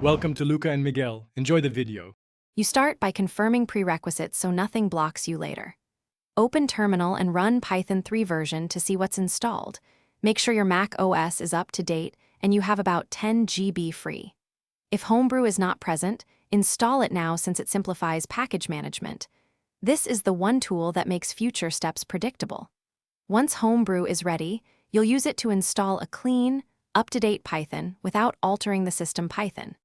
Welcome to Luca and Miguel. Enjoy the video. You start by confirming prerequisites so nothing blocks you later. Open Terminal and run Python 3 version to see what's installed. Make sure your Mac OS is up to date and you have about 10 GB free. If Homebrew is not present, install it now since it simplifies package management. This is the one tool that makes future steps predictable. Once Homebrew is ready, you'll use it to install a clean, up-to-date Python without altering the system Python.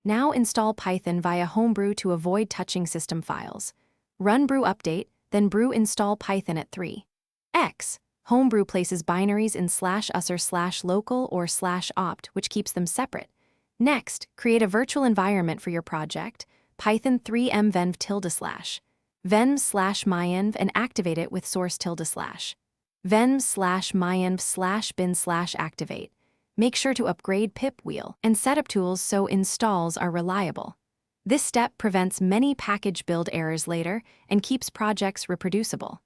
Now install Python via Homebrew to avoid touching system files. Run brew update, then brew install Python at 3x. Homebrew places binaries in /usr/local or /opt, which keeps them separate. Next, create a virtual environment for your project, Python 3m venv /. venv/myenv and activate it with source /. venv/myenv/bin/activate. Make sure to upgrade pip wheel and setup tools so installs are reliable. This step prevents many package build errors later and keeps projects reproducible.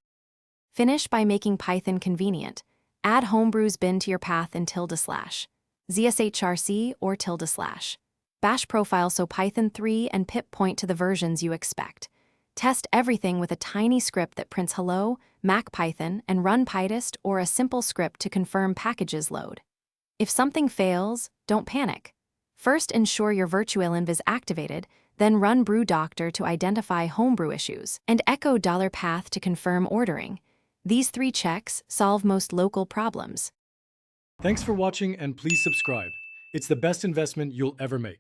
Finish by making Python convenient. Add Homebrew's bin to your path in /, zshrc or /. Bash profile so Python 3 and pip point to the versions you expect. Test everything with a tiny script that prints hello, Mac Python, and run pytest or a simple script to confirm packages load. If something fails, don't panic. First ensure your virtualenv is activated, then run brew doctor to identify Homebrew issues, and echo $path to confirm ordering. These 3 checks solve most local problems. Thanks for watching and please subscribe. It's the best investment you'll ever make.